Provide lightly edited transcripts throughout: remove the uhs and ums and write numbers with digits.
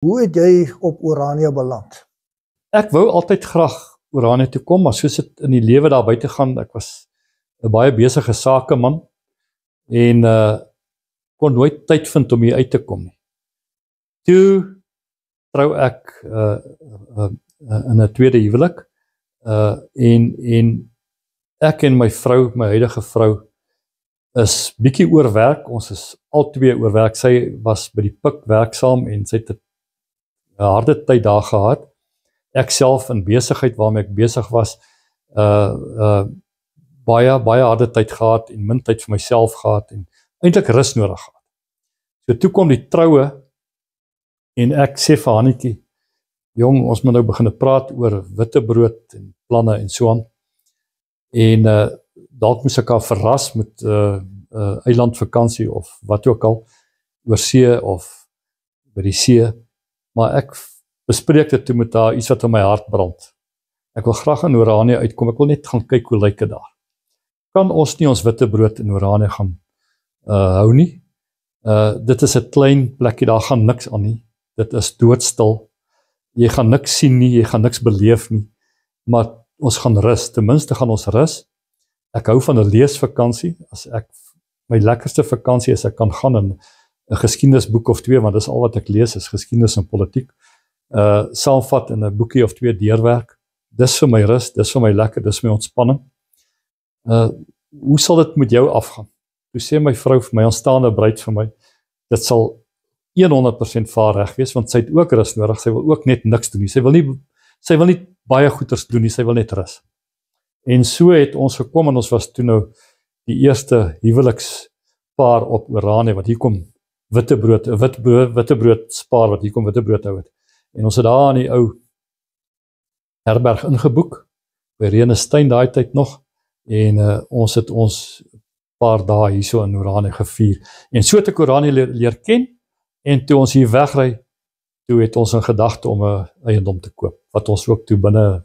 Hoe het jy op Oranje beland? Ek wou altyd graag Oranje toe kom, maar soos dit in die lewe daar buite gaan, ek was 'n baie besige sakeman en kon nooit tyd vind om hier uit te kom nie. Toe trou ek in 'n tweede huwelik en ek en my vrou, my huidige vrou, is bietjie oorwerk. Ons is albei oorwerk. Sy was by die PIK werksaam en sy het 'n harde tyd daar gehad. Ek self in besigheid waarmee ek besig was, baie harde tyd gehad en min tyd vir myself gehad en eintlik rus nodig gehad. So toe kom die troue en ek sê vir Hannetjie, jong, ons moet nou begin praat oor witbrood en planne en so aan. En dalk moes ek haar verras met eilandvakansie of wat ook al, oor see of by die see, maar ek bespreek dit toe met haar, iets wat in my hart brand. Ek wil graag in Oranje uitkom, ek wil net gaan kyk hoe lyk dit daar. Kan ons nie ons witbrood in Oranje gaan hou nie? Dit is 'n klein plekkie, daar gaan niks aan nie. Dit is doodstil. Jy gaan niks sien nie, jy gaan niks beleef nie, maar ons gaan rus, ten minste gaan ons rus. Ek hou van 'n leesvakansie, my lekkerste vakansie is ek kan gaan in 'n geskiedenisboek of 2, want dis al wat ek lees is geskiedenis en politiek, saamvat in 'n boekie of 2 deurwerk. Dis vir my rus, dis vir my lekker, dis my ontspanning. Hoe sal dit met jou afgaan? Toe sê my vrou vir my, aanstaande bruid vir my, dit sal 100% vaar reg wees, want sy het ook rus nodig, sy wil ook net niks doen nie, sy wil nie baie goeders doen nie, sy wil net rus. En so het ons gekom en ons was toe nou die eerste huwelikspaar op Oranje, wat hier kom witbrood, 'n witbroodspaar wat hier kom witbrood hou het. En ons het daar in die ou herberg ingeboek, by Renestein daai tyd nog, en ons het ons paar dae hierso in Oranje gevier. En so het ek Oranje leer ken, en toe ons hier wegry, toe het ons in gedagte om 'n eiendom te koop, wat ons ook toe binne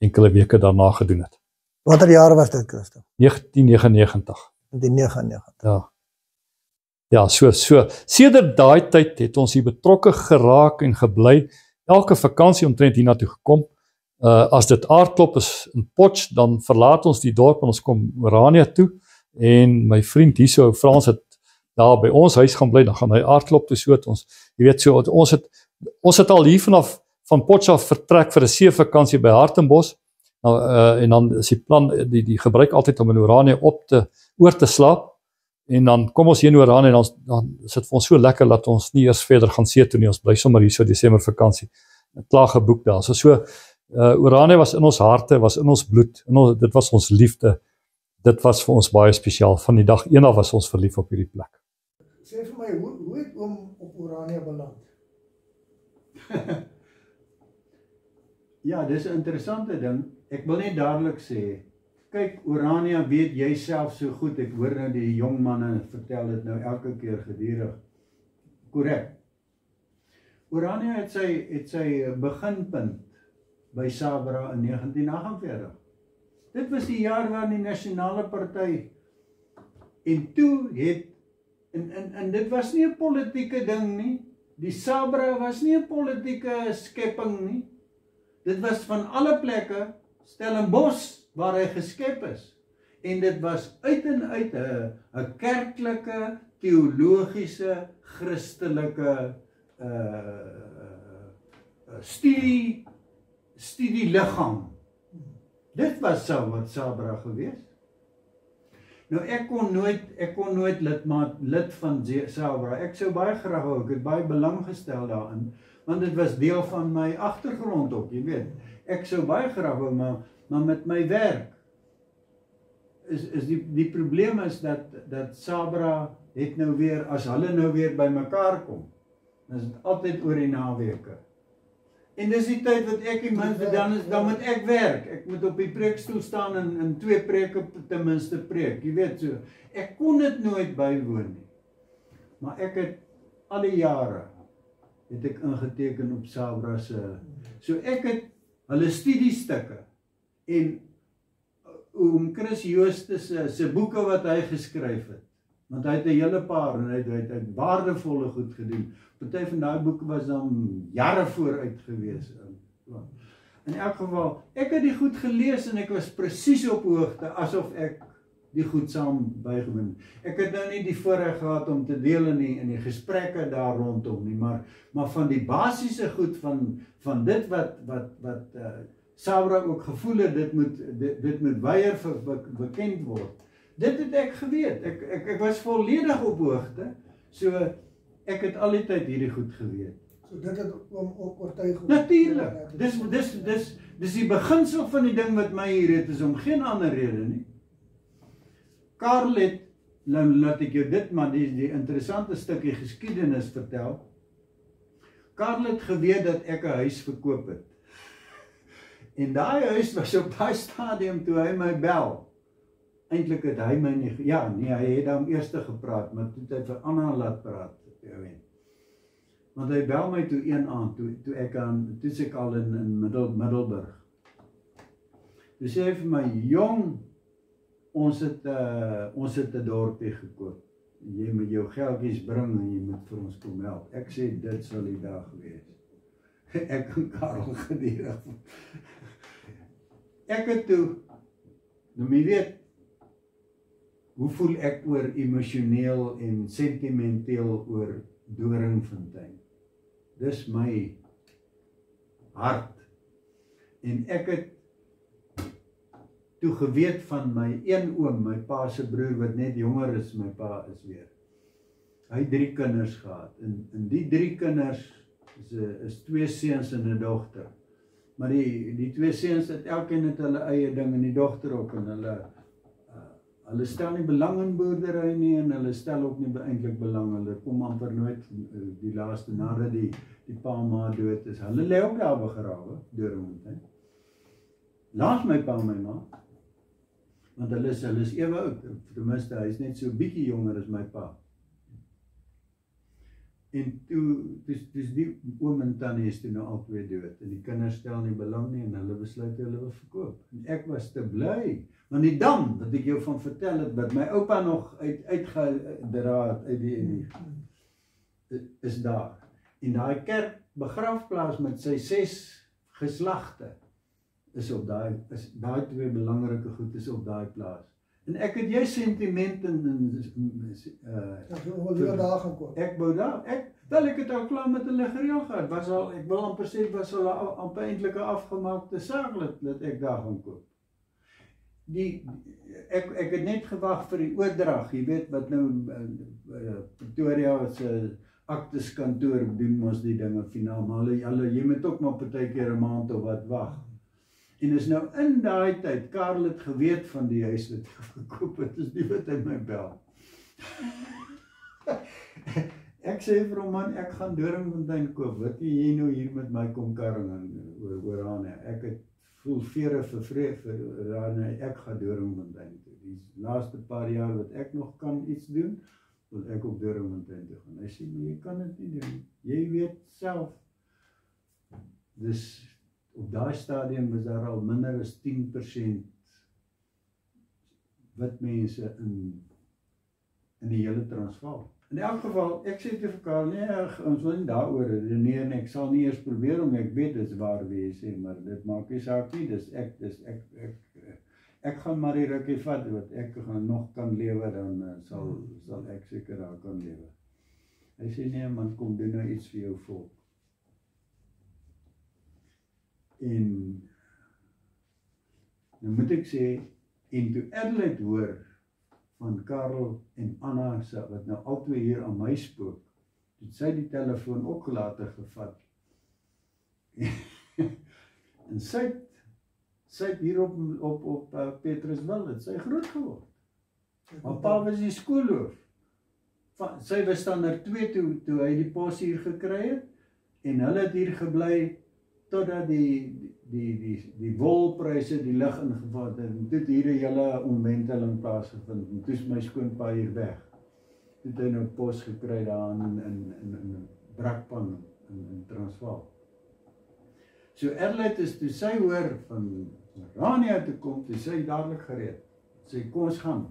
enkele weke daarna gedoen het. Watter jaar was dit, Christo? 1999. 1999. Ja, so. Sedert daai tyd het ons hier betrokke geraak en gebly. Elke vakansie omtrent hiernatoe gekom. As dit aardklop is in Potch, dan verlaat ons die dorp en ons kom Oranje toe. En my vriend hierso, Frans, het daar by ons huis gaan bly, dan gaan hy aardklop toe, so het ons, jy weet so, ons het al hier van Potch af vertrek vir 'n seevakansie by Hartenbos, en dan is die plan, die gebruik altyd om in Oranje oor te slaap, en dan kom ons hier in Oranje, en dan is dit vir ons so lekker, dat ons nie eers verder gaan see toe nie, ons bly sommer hier so Desember vakansie, klaar geboek daar, so Oranje was in ons harte, was in ons bloed, dit was ons liefde, dit was vir ons baie spesiaal, van die dag 1 af was ons verlief op hierdie plek. Sê vir my, hoe het oom op Oranje beland? Ja, dis 'n interessante ding. Ek wil net dadelik sê, kyk, Oranje weet jy self so goed, ek hoor nou die jong manne vertel dit nou elke keer gedurig. Korrek. Oranje het sy beginpunt by Sabra in 1948. Dit was die jaar waar die Nasionale Party, en toe het, en dit was nie 'n politieke ding nie, die Sabra was nie 'n politieke skepping nie, dit was van alle plekke, Stellenbosch, waar hy geskep is, en dit was uit en uit 'n kerklike, teologiese, Christelike studieliggaam. Dit was wat Sabra gewees. Nou ek kon nooit lid van Sabra. Ek sou baie graag wou, ek het baie belang gestel daarin, want dit was deel van my agtergrond ook, jy weet. Ek sou baie graag wou, maar met my werk is die probleem is dat Sabra het nou weer, as hulle nou weer by mekaar kom, dan is dit altyd oor die naweke. En dis die tyd wat ek die minste, dan moet ek werk. Ek moet op die preekstoel staan en in 2 preke ten minste preek. Jy weet so, ek kon dit nooit bywoon nie. Maar ek het al die jare het ek ingeteken op Sabra se. So ek het hulle studiestukke en oom Chris Jooste se boeke wat hy geskryf het. Want hy het 'n hele paar en hy het waardevolle goed gedoen. Party van daai boeke was dan jare vooruit gewees. In elk geval, ek het die goed gelees en ek was presies op hoogte asof ek die goed saam bygewoon. Ek het nou nie die voorreg gehad om te deel in die gesprekke daar rondom nie, maar van die basiese goed van dit wat Sabra ook gevoel het, dit moet weier bekend word. Dit het ek geweet. Ek was volledig op hoogte. So ek het al die tyd hierdie goed geweet. So dit het ook oortuig. Natuurlik. Dis die beginsel van die ding wat my hier het, is om geen ander rede nie. Karl het, laat ek jou dit maar die interessante stukkie geskiedenis vertel. Karl het geweet dat ek 'n huis verkoop het. En daai huis was op daai stadium toe hy my bel. Eintlik het hy my nie, hy het dan eers gepraat, maar toe het hy vir Anna laat praat. Want hy bel my toe een aand, toe ek al in Middelburg. Toe sê hy vir my, jong, ons het 'n dorpie gekoop. Jy moet jou geldjies bring en jy moet vir ons kom help. Ek sê, dit sal die dag wees. Ek en Karel gedurig. Ek het toe, nou jy weet, hoe voel ek oor emosioneel en sentimenteel oor Doringfontein? Dis my hart. En ek het toe geweet van my een oom, my pa se broer wat net jonger is, my pa is weer. Hy het 3 kinders gehad. En die 3 kinders is 2 seuns en 'n dogter. Maar die 2 seuns het elkeen het hulle eie ding en die dogter ook en hulle stel nie belang in boerdery nie en hulle stel ook nie eintlik belang. Hulle kom amper nooit die laaste nadat die pa ma dood is. Hulle lê ook daar begrawe Doringfontein. Laat my pa my ma. Want hulle is ewe oud. Ten minste hy is net so bietjie jonger as my pa. En dis die oom en tannie is toe nou al 2 dood. En die kinders stel nie belang nie en hulle besluit hulle wil verkoop. En ek was te bly. Want die dam wat ek jou van vertel het, wat my oupa nog uitgedra het uit die is daar. En daai kerk begrafplaas met sy 6 geslagte is op daai 2 belangrike goed is op daai plaas. En ek het jy sentiment ek wou daar, ek het al klaar met hulle gereël gehad. Ek wil amper sê, was al amper eintlik 'n afgemaakte saak dat ek daar gaan koop. Ek het net gewag vir die oordrag, jy weet wat nou Pretoria se akteskantoor doen mos die dinge finaal, maar jy moet ook maar partykeer 'n maand of wat wag. En is nou in daai tyd, Karel het geweet van die huis wat ek verkoop het, is nie wat hy my bel. Ek sê vir hom, man, ek gaan Doringfontein koop, wat jy nou hier met my kom karring oor aan, ek het voel vere vir Rane, ek gaan Doringfontein toe. Die laaste paar jaar wat ek nog kan iets doen, wil ek op Doringfontein toe gaan. Hy sê, maar jy kan dit nie doen. Jy weet self. Dus op daai stadium was daar al minder as 10% wit mense in die hele Transvaal. In elk geval, ek sê te vir Karel, nee, ons wil nie daaroor redeneer nie, ek sal nie eers probeer om, ek weet dis waar wees, maar dit maak nie saak nie, ek gaan maar die rukkie vat, wat ek nog kan lewe, dan sal ek seker daar kan lewe. Hy sê, nee man, kom doen nou iets vir jou volk. En nou moet ek sê, en toe Adelaide hoor van Karel en Anna, wat nou al 2 hier aan my spook, het sy die telefoon ook later gevat. En sy het hier op Petrusville, het sy groot geword. Maar pa was die skoolhoof. Sy was standaard 2 toe hy die pos hier gekry het, en hulle het hier gebly, totdat die wolpryse die lig ingevat het, en toe het hier 'n hele omwenteling plaasgevind, en toe is my skoonpa hier weg. Toe het hy nou pos gekry daar in Brakpan in Transvaal. So Adelaide is, toe sy hoor van Rania te kom, toe sy dadelik gereed. Sy kom ons gaan.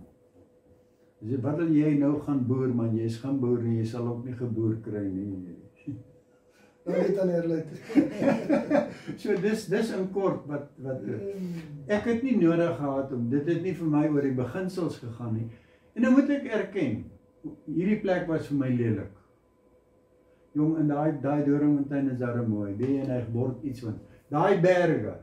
Dis wat wil jy nou gaan boer man, jy's gaan boer nie, jy sal ook nie geboer kry nie. Nou net aan eerlik. So dis in kort wat ek het nie nodig gehad om dit het nie vir my oor die beginsels gegaan nie. En nou moet ek erken, hierdie plek was vir my lelik. Jong, in daai Doringfontein is daar mooi. Wie en hy bord iets van. Daai berge